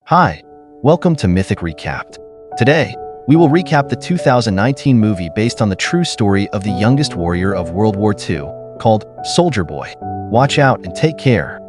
Hi, welcome to Mythic Recapped. Today, we will recap the 2019 movie based on the true story of the youngest warrior of World War II, called S0ldier Boy. Watch out and take care.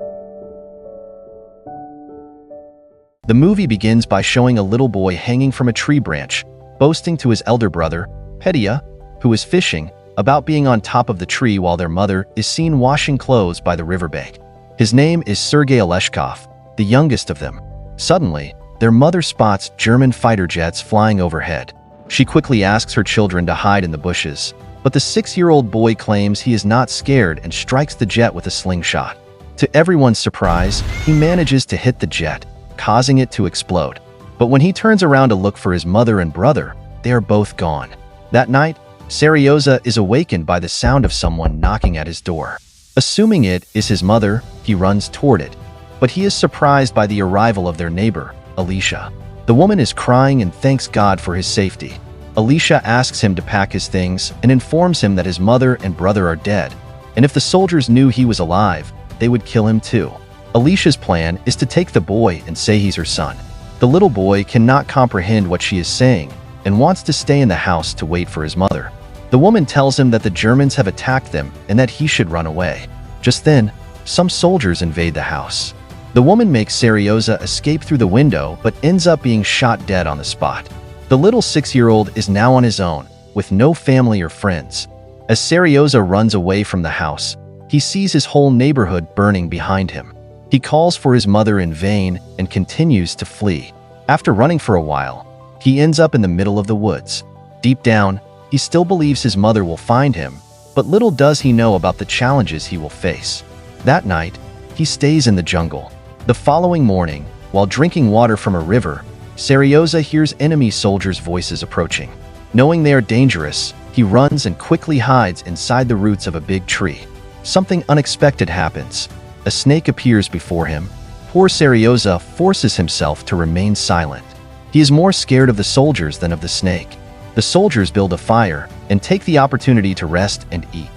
The movie begins by showing a little boy hanging from a tree branch, boasting to his elder brother, Petya, who is fishing, about being on top of the tree while their mother is seen washing clothes by the riverbank. His name is Sergei Oleshkov, the youngest of them. Suddenly, their mother spots German fighter jets flying overhead. She quickly asks her children to hide in the bushes, but the 6-year-old boy claims he is not scared and strikes the jet with a slingshot. To everyone's surprise, he manages to hit the jet, causing it to explode. But when he turns around to look for his mother and brother, they are both gone. That night, Seryoza is awakened by the sound of someone knocking at his door. Assuming it is his mother, he runs toward it. But he is surprised by the arrival of their neighbor, Alicia. The woman is crying and thanks God for his safety. Alicia asks him to pack his things and informs him that his mother and brother are dead, and if the soldiers knew he was alive, they would kill him too. Alicia's plan is to take the boy and say he's her son. The little boy cannot comprehend what she is saying and wants to stay in the house to wait for his mother. The woman tells him that the Germans have attacked them and that he should run away. Just then, some soldiers invade the house. The woman makes Seryoza escape through the window but ends up being shot dead on the spot. The little 6-year-old is now on his own, with no family or friends. As Seryoza runs away from the house, he sees his whole neighborhood burning behind him. He calls for his mother in vain and continues to flee. After running for a while, he ends up in the middle of the woods. Deep down, he still believes his mother will find him, but little does he know about the challenges he will face. That night, he stays in the jungle. The following morning, while drinking water from a river, Seryoza hears enemy soldiers' voices approaching. Knowing they are dangerous, he runs and quickly hides inside the roots of a big tree. Something unexpected happens. A snake appears before him. Poor Seryoza forces himself to remain silent. He is more scared of the soldiers than of the snake. The soldiers build a fire and take the opportunity to rest and eat.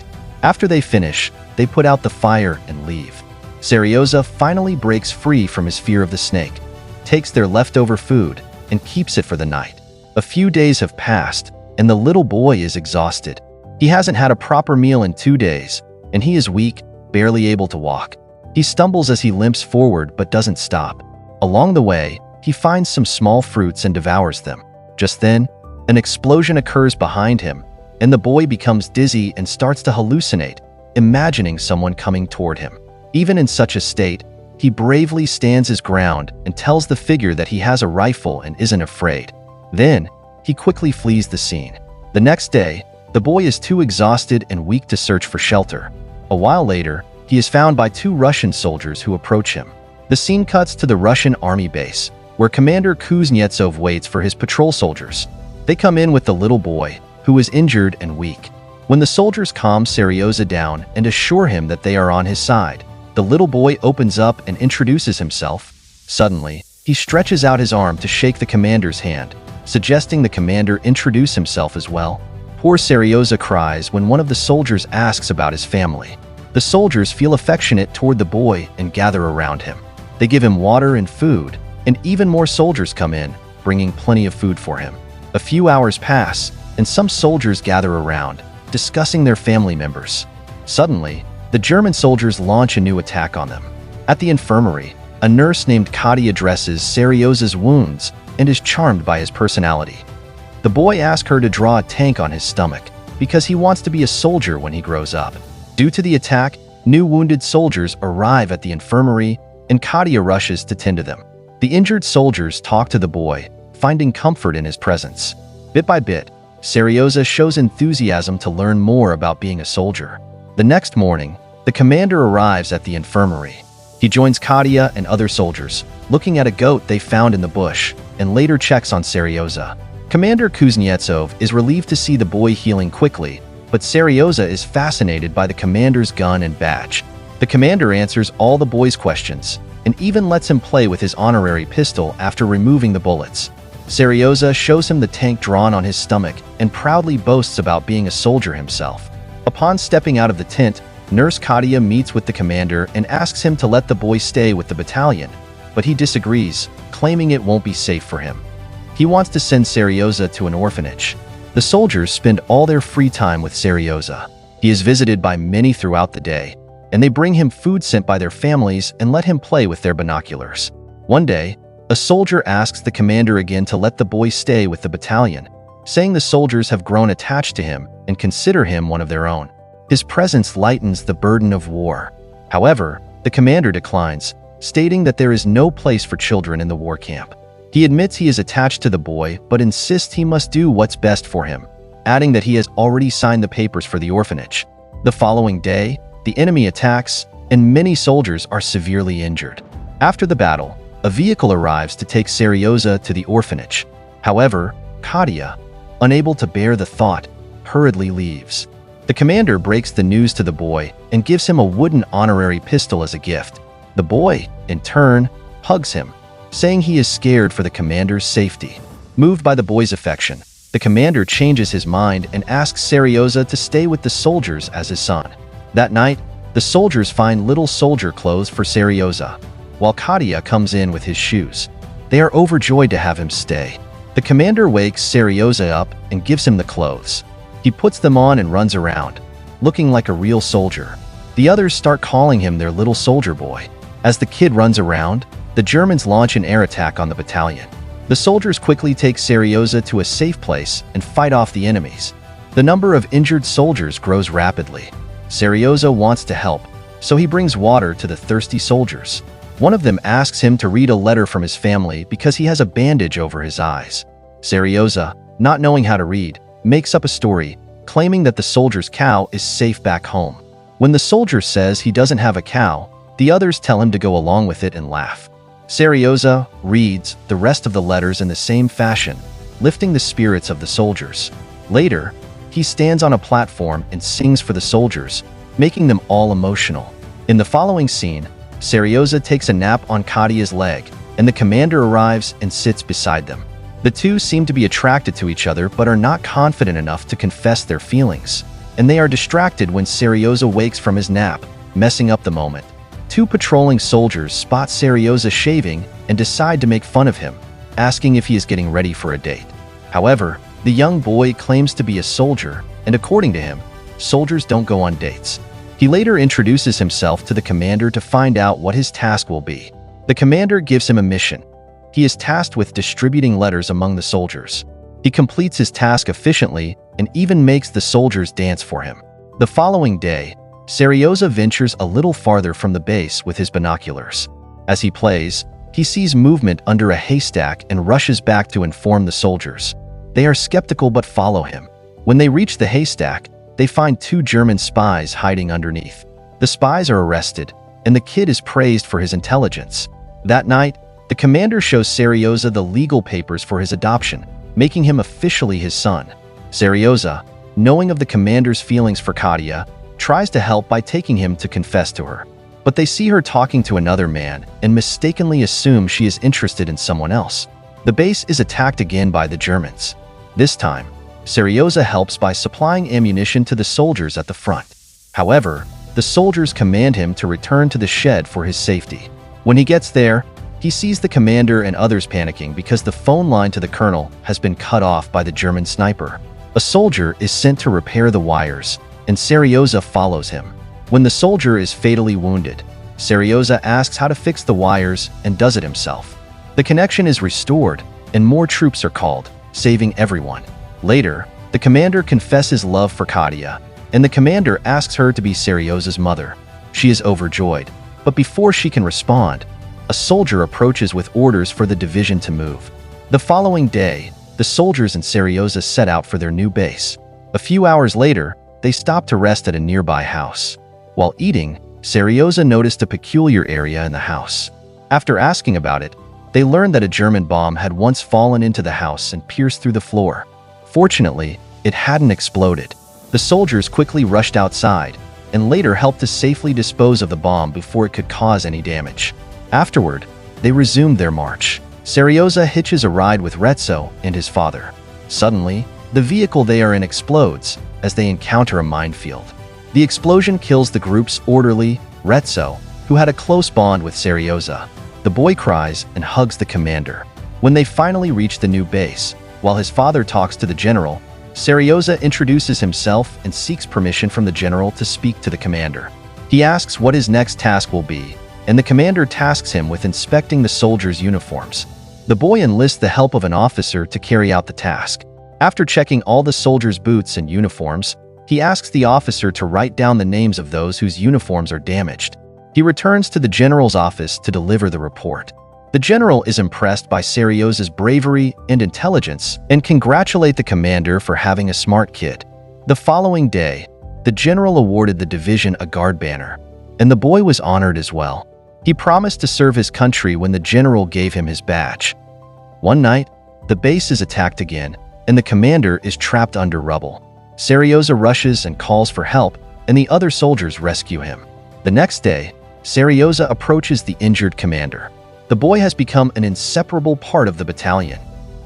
After they finish, they put out the fire and leave. Seryoza finally breaks free from his fear of the snake, takes their leftover food, and keeps it for the night. A few days have passed, and the little boy is exhausted. He hasn't had a proper meal in 2 days, and he is weak, barely able to walk. He stumbles as he limps forward but doesn't stop. Along the way, he finds some small fruits and devours them. Just then, an explosion occurs behind him, and the boy becomes dizzy and starts to hallucinate, imagining someone coming toward him. Even in such a state, he bravely stands his ground and tells the figure that he has a rifle and isn't afraid. Then, he quickly flees the scene. The next day, the boy is too exhausted and weak to search for shelter. A while later, he is found by 2 Russian soldiers who approach him. The scene cuts to the Russian army base, where Commander Kuznetsov waits for his patrol soldiers. They come in with the little boy, who is injured and weak. When the soldiers calm Seryoza down and assure him that they are on his side, the little boy opens up and introduces himself. Suddenly, he stretches out his arm to shake the commander's hand, suggesting the commander introduce himself as well. Poor Seryoza cries when one of the soldiers asks about his family. The soldiers feel affectionate toward the boy and gather around him. They give him water and food, and even more soldiers come in, bringing plenty of food for him. A few hours pass, and some soldiers gather around, discussing their family members. Suddenly, the German soldiers launch a new attack on them. At the infirmary, a nurse named Kati addresses Seryoza's wounds and is charmed by his personality. The boy asks her to draw a tank on his stomach because he wants to be a soldier when he grows up. Due to the attack, new wounded soldiers arrive at the infirmary and Katia rushes to tend to them. The injured soldiers talk to the boy, finding comfort in his presence. Bit by bit, Seryoza shows enthusiasm to learn more about being a soldier. The next morning, the commander arrives at the infirmary. He joins Katia and other soldiers, looking at a goat they found in the bush, and later checks on Seryoza. Commander Kuznetsov is relieved to see the boy healing quickly, but Seryoza is fascinated by the commander's gun and badge. The commander answers all the boy's questions, and even lets him play with his honorary pistol after removing the bullets. Seryoza shows him the tank drawn on his stomach and proudly boasts about being a soldier himself. Upon stepping out of the tent, Nurse Katia meets with the commander and asks him to let the boy stay with the battalion. but he disagrees, claiming it won't be safe for him. He wants to send S0ldier to an orphanage. The soldiers spend all their free time with S0ldier. He is visited by many throughout the day, and they bring him food sent by their families and let him play with their binoculars. One day, a soldier asks the commander again to let the boy stay with the battalion, saying the soldiers have grown attached to him and consider him one of their own. His presence lightens the burden of war. However, the commander declines, stating that there is no place for children in the war camp. He admits he is attached to the boy, but insists he must do what's best for him, adding that he has already signed the papers for the orphanage. The following day, the enemy attacks, and many soldiers are severely injured. After the battle, a vehicle arrives to take S0ldier to the orphanage. However, Katia, unable to bear the thought, hurriedly leaves. The commander breaks the news to the boy and gives him a wooden honorary pistol as a gift. The boy, in turn, hugs him, saying he is scared for the commander's safety. Moved by the boy's affection, the commander changes his mind and asks S0ldier to stay with the soldiers as his son. That night, the soldiers find little soldier clothes for S0ldier, while Katia comes in with his shoes. They are overjoyed to have him stay. The commander wakes S0ldier up and gives him the clothes. He puts them on and runs around, looking like a real soldier. The others start calling him their little soldier boy. As the kid runs around, the Germans launch an air attack on the battalion. The soldiers quickly take S0ldier to a safe place and fight off the enemies. The number of injured soldiers grows rapidly. S0ldier wants to help, so he brings water to the thirsty soldiers. One of them asks him to read a letter from his family because he has a bandage over his eyes. S0ldier, not knowing how to read, makes up a story, claiming that the soldier's cow is safe back home. When the soldier says he doesn't have a cow, the others tell him to go along with it and laugh. S0ldier reads the rest of the letters in the same fashion, lifting the spirits of the soldiers. Later, he stands on a platform and sings for the soldiers, making them all emotional. In the following scene, S0ldier takes a nap on Katia's leg, and the commander arrives and sits beside them. The two seem to be attracted to each other but are not confident enough to confess their feelings, and they are distracted when S0ldier wakes from his nap, messing up the moment. Two patrolling soldiers spot S0ldier shaving and decide to make fun of him, asking if he is getting ready for a date. However, the young boy claims to be a soldier, and according to him, soldiers don't go on dates. He later introduces himself to the commander to find out what his task will be. The commander gives him a mission. He is tasked with distributing letters among the soldiers. He completes his task efficiently and even makes the soldiers dance for him. The following day, S0ldier ventures a little farther from the base with his binoculars. As he plays, he sees movement under a haystack and rushes back to inform the soldiers. They are skeptical but follow him. When they reach the haystack, they find two German spies hiding underneath. The spies are arrested, and the kid is praised for his intelligence. That night, the commander shows S0ldier the legal papers for his adoption, making him officially his son. S0ldier, knowing of the commander's feelings for Katia, tries to help by taking him to confess to her. But they see her talking to another man and mistakenly assume she is interested in someone else. The base is attacked again by the Germans. This time, S0ldier helps by supplying ammunition to the soldiers at the front. However, the soldiers command him to return to the shed for his safety. When he gets there, he sees the commander and others panicking because the phone line to the colonel has been cut off by the German sniper. A soldier is sent to repair the wires, and S0ldier follows him. When the soldier is fatally wounded, S0ldier asks how to fix the wires and does it himself. The connection is restored, and more troops are called, saving everyone. Later, the commander confesses love for Katia, and the commander asks her to be S0ldier's mother. She is overjoyed, but before she can respond, a soldier approaches with orders for the division to move. The following day, the soldiers and S0ldier set out for their new base. A few hours later, they stop to rest at a nearby house. While eating, S0ldier noticed a peculiar area in the house. After asking about it, they learned that a German bomb had once fallen into the house and pierced through the floor. Fortunately, it hadn't exploded. The soldiers quickly rushed outside and later helped to safely dispose of the bomb before it could cause any damage. Afterward, they resumed their march. S0ldier hitches a ride with Retso and his father. Suddenly, the vehicle they are in explodes as they encounter a minefield. The explosion kills the group's orderly, Retso, who had a close bond with S0ldier. The boy cries and hugs the commander. When they finally reach the new base, while his father talks to the general, S0ldier introduces himself and seeks permission from the general to speak to the commander. He asks what his next task will be, and the commander tasks him with inspecting the soldiers' uniforms. The boy enlists the help of an officer to carry out the task. After checking all the soldiers' boots and uniforms, he asks the officer to write down the names of those whose uniforms are damaged. He returns to the general's office to deliver the report. The general is impressed by S0ldier's bravery and intelligence and congratulates the commander for having a smart kid. The following day, the general awarded the division a guard banner, and the boy was honored as well. He promised to serve his country when the general gave him his badge. One night, the base is attacked again, and the commander is trapped under rubble. S0ldier rushes and calls for help, and the other soldiers rescue him. The next day, S0ldier approaches the injured commander. The boy has become an inseparable part of the battalion.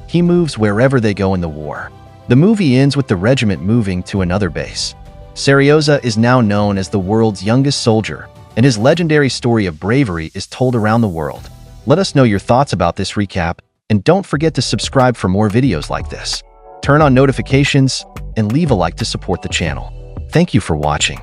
He moves wherever they go in the war. The movie ends with the regiment moving to another base. S0ldier is now known as the world's youngest soldier, and his legendary story of bravery is told around the world. Let us know your thoughts about this recap, and don't forget to subscribe for more videos like this. Turn on notifications and leave a like to support the channel. Thank you for watching.